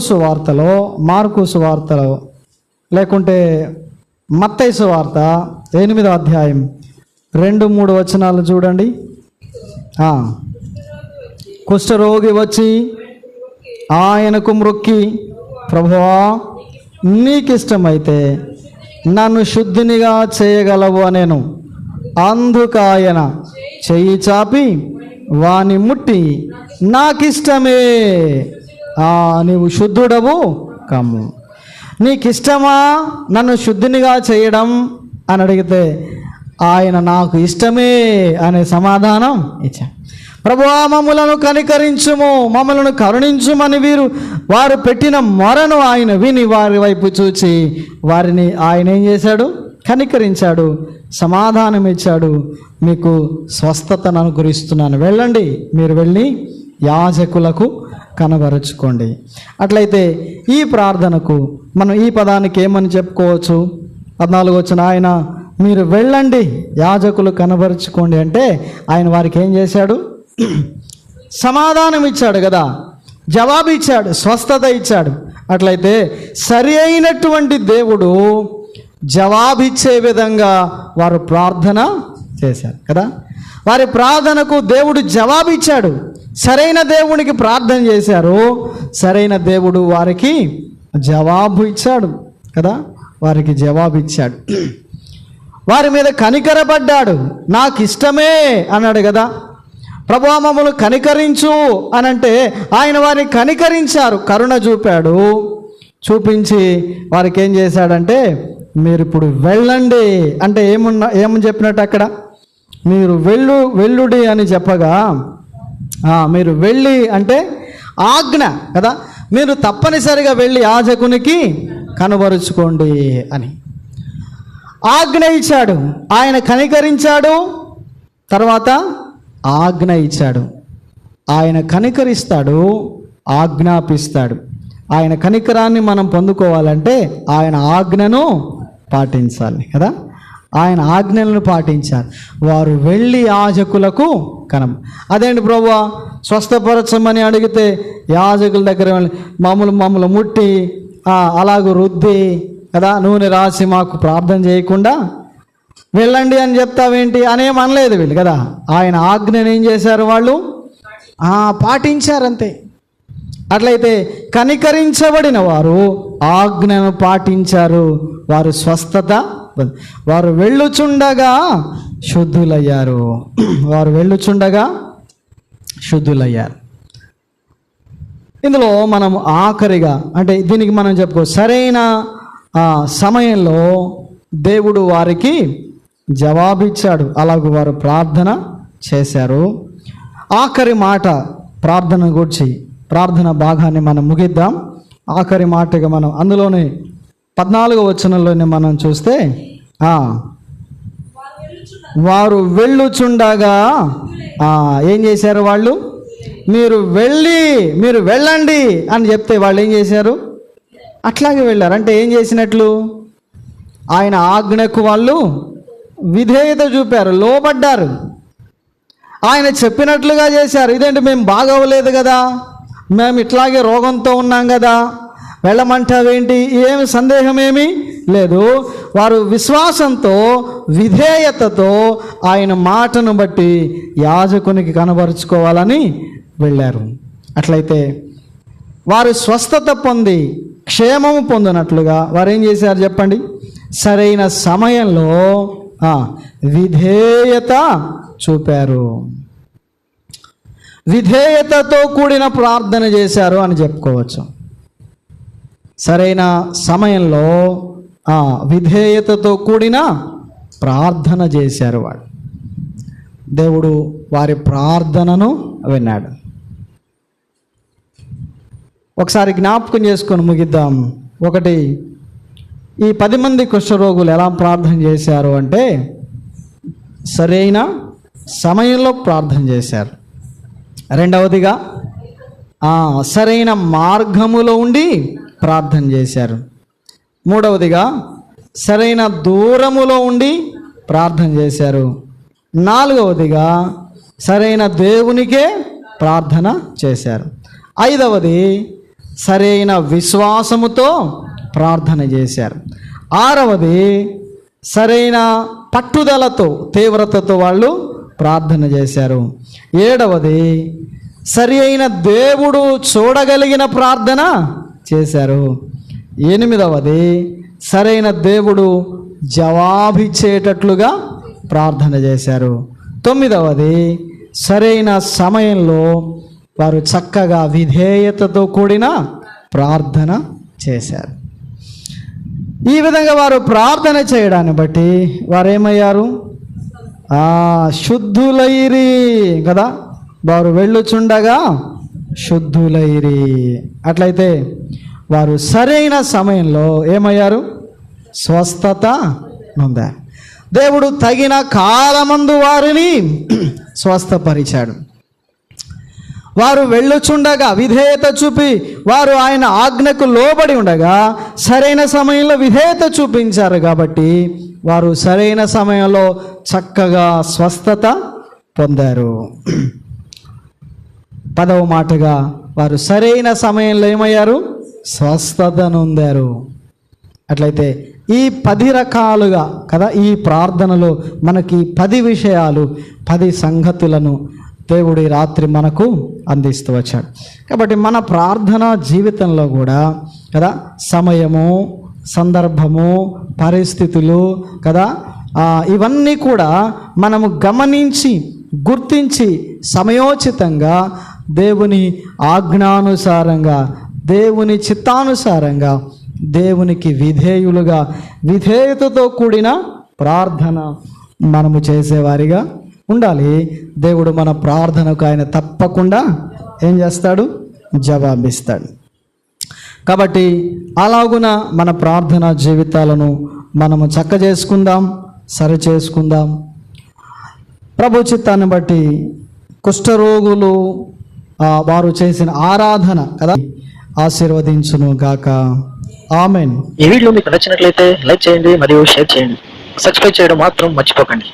సువార్తలో లేకుంటే మత్తయి సువార్త 8వ అధ్యాయం 2-3 వచనాలు చూడండి. కుష్ఠరోగి వచ్చి ఆయనకు మ్రొక్కి, ప్రభువా నీకిష్టమైతే నన్ను శుద్ధినిగా చేయగలవు అనేను. అందుకాయన చెయ్యి చాపి వాని ముట్టి, నాకిష్టమే, నీవు శుద్ధుడవు కమ్ము. నీకిష్టమా నన్ను శుద్ధినిగా చేయడం అని అడిగితే ఆయన నాకు ఇష్టమే అనే సమాధానం ఇచ్చాడు. ప్రభువా మమ్ములను కనికరించుము, మమ్మలను కరుణించుమని వారు పెట్టిన మొరను ఆయన విని వారి వైపు చూచి వారిని ఆయన ఏం చేశాడు? కనికరించాడు, సమాధానం ఇచ్చాడు. మీకు స్వస్థతను అనుగ్రహిస్తున్నాను, వెళ్ళండి, మీరు వెళ్ళి యాజకులకు కనబరుచుకోండి. అట్లయితే ఈ ప్రార్థనకు మనం ఈ పదానికి ఏమని చెప్పుకోవచ్చు? 14 వచ్చిన ఆయన మీరు వెళ్ళండి యాజకులు కనబరుచుకోండి అంటే ఆయన వారికి ఏం చేశాడు? సమాధానం ఇచ్చాడు కదా, జవాబు ఇచ్చాడు, స్వస్థత ఇచ్చాడు. అట్లయితే సరి అయినటువంటి దేవుడు జవాబిచ్చే విధంగా వారు ప్రార్థన చేశారు కదా. వారి ప్రార్థనకు దేవుడు జవాబిచ్చాడు. సరైన దేవునికి ప్రార్థన చేశారు, సరైన దేవుడు వారికి జవాబు ఇచ్చాడు కదా. వారికి జవాబు ఇచ్చాడు, వారి మీద కనికరపడ్డాడు. నాకు ఇష్టమే అన్నాడు కదా. ప్రభువా మమ్మల్ని కనికరించు అని అంటే ఆయన వారిని కనికరించారు, కరుణ చూపాడు. చూపించి వారికి ఏం చేశాడంటే మీరు ఇప్పుడు వెళ్ళండి అంటే ఏమని చెప్పినట్టు అక్కడ మీరు వెళ్ళుడి అని చెప్పగా, మీరు వెళ్ళి అంటే ఆజ్ఞ కదా, మీరు తప్పనిసరిగా వెళ్ళి యాజకునికి కనబరుచుకోండి అని ఆజ్ఞ ఇచ్చాడు. ఆయన కనికరించాడు, తర్వాత ఆజ్ఞ ఇచ్చాడు. ఆయన కనికరిస్తాడు, ఆజ్ఞాపిస్తాడు. ఆయన కనికరాన్ని మనం పొందుకోవాలంటే ఆయన ఆజ్ఞను పాటించాలి కదా. ఆయన ఆజ్ఞలను పాటించారు. వారు వెళ్ళి యాజకులకు అదేంటి ప్రభువా స్వస్థపరచమని అడిగితే యాజకుల దగ్గర మమ్మల్ని ముట్టి అలాగూ రుద్ది కదా, నూనె రాసి మాకు ప్రార్థన చేయకుండా వెళ్ళండి అని చెప్తావేంటి అనేం అనలేదు వీళ్ళు కదా. ఆయన ఆజ్ఞను ఏం చేశారు? వాళ్ళు పాటించారంతే. అట్లయితే కనికరించబడిన వారు ఆజ్ఞను పాటించారు, వారు స్వస్థత, వారు వెళ్ళుచుండగా శుద్ధులయ్యారు. వారు వెళ్ళుచుండగా శుద్ధులయ్యారు. ఇందులో మనం ఆఖరిగా అంటే దీనికి మనం చెప్పుకో, సరైన సమయంలో దేవుడు వారికి జవాబిచ్చాడు, అలాగూ వారు ప్రార్థన చేశారు. ఆఖరి మాట ప్రార్థన గురించి, ప్రార్థన భాగాన్ని మనం ముగిద్దాం. ఆఖరి మాటగా మనం అందులోనే 14వ వచనంలోనే మనం చూస్తే వారు వెళ్ళుచుండగా ఏం చేశారు? వాళ్ళు మీరు వెళ్ళండి అని చెప్తే వాళ్ళు ఏం చేశారు? అట్లాగే వెళ్ళారు. అంటే ఏం చేసినట్లు? ఆయన ఆజ్ఞకు వాళ్ళు విధేయత చూపారు, లోబడ్డారు, ఆయన చెప్పినట్లుగా చేశారు. ఇదేంటి మేము బాగోలేదు కదా, మేము ఇట్లాగే రోగంతో ఉన్నాం కదా, వెళ్ళమంటావేంటి? ఏమి సందేహం ఏమీ లేదు. వారు విశ్వాసంతో విధేయతతో ఆయన మాటను బట్టి యాజకునికి కనబరుచుకోవాలని వెళ్ళారు. అట్లయితే వారు స్వస్థత పొంది క్షేమము పొందినట్లుగా వారు ఏం చేశారు చెప్పండి? సరైన సమయంలో విధేయత చూపారు, విధేయతతో కూడిన ప్రార్థన చేశారు అని చెప్పుకోవచ్చు. సరైన సమయంలో విధేయతతో కూడిన ప్రార్థన చేశారు వాడు. దేవుడు వారి ప్రార్థనను విన్నాడు. ఒకసారి జ్ఞాపకం చేసుకొని ముగిద్దాం. ఒకటి, ఈ 10 మంది కుష్ఠరోగులు ఎలా ప్రార్థన చేశారు అంటే సరైన సమయంలో ప్రార్థన చేశారు. రెండవదిగా సరైన మార్గములో ఉండి ప్రార్థన చేశారు. మూడవదిగా సరైన దూరములో ఉండి ప్రార్థన చేశారు. 4వదిగా సరైన దేవునికే ప్రార్థన చేశారు. 5వది సరైన విశ్వాసముతో ప్రార్థన చేశారు. 6వది సరైన పట్టుదలతో, తీవ్రతతో వాళ్ళు ప్రార్థన చేశారు. 7వది సరి అయిన దేవుడు చూడగలిగిన ప్రార్థన చేశారు. 8వది సరైన దేవుడు జవాబిచ్చేటట్లుగా ప్రార్థన చేశారు. 9వది సరైన సమయంలో వారు చక్కగా విధేయతతో కూడిన ప్రార్థన చేశారు. ఈ విధంగా వారు ప్రార్థన చేయడాన్ని బట్టి వారు ఏమయ్యారు? శుద్ధులైరి కదా, వారు వెళ్ళుచుండగా శుద్ధులైరి. అట్లయితే వారు సరైన సమయంలో ఏమయ్యారు? స్వస్థత నొందారు. దేవుడు తగిన కాలమందు వారిని స్వస్థపరిచాడు. వారు వెళ్ళుచుండగా విధేయత చూపి వారు ఆయన ఆజ్ఞకు లోబడి ఉండగా సరైన సమయంలో విధేయత చూపించారు కాబట్టి వారు సరైన సమయంలో చక్కగా స్వస్థత పొందారు. 10వ మాటగా వారు సరైన సమయంలో ఏమయ్యారు? స్వస్థత నొందారు. అట్లయితే ఈ 10 రకాలుగా కదా, ఈ ప్రార్థనలో మనకి 10 విషయాలు, 10 సంగతులను దేవుడు ఈ రాత్రి మనకు అందిస్తూ వచ్చాడు. కాబట్టి మన ప్రార్థనా జీవితంలో కూడా కదా సమయము, సందర్భము, పరిస్థితులు కదా, ఇవన్నీ కూడా మనము గమనించి గుర్తించి సమయోచితంగా దేవుని ఆజ్ఞానుసారంగా, దేవుని చిత్తానుసారంగా, దేవునికి విధేయులుగా, విధేయతతో కూడిన ప్రార్థన మనము చేసేవారిగా ఉండాలి. దేవుడు మన ప్రార్థనకు ఆయన తప్పకుండా ఏం చేస్తాడు? జవాబిస్తాడు. కాబట్టి అలాగున మన ప్రార్థనా జీవితాలను మనము చక్క చేసుకుందాం, సరి చేసుకుందాం. ప్రభు చిత్తాన్ని బట్టి కుష్ఠరోగులు వారు చేసిన ఆరాధన కదా ఆశీర్వదించును గాక. ఆమెన్. ఈ వీడియో మీకు నచ్చినట్లయితే లైక్ చేయండి మరియు షేర్ చేయండి. సబ్స్క్రైబ్ చేయడం మాత్రం మర్చిపోకండి.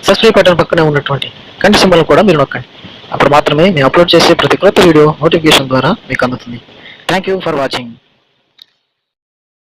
సబ్స్క్రైబ్ బటన్ పక్కనే ఉన్నటువంటి గంట సింబల్ కూడా మీరు నొక్కండి. అప్పుడు మాత్రమే మేము అప్లోడ్ చేసే ప్రతి కొత్త వీడియో నోటిఫికేషన్ ద్వారా మీకు అందుతుంది. Thank you for watching.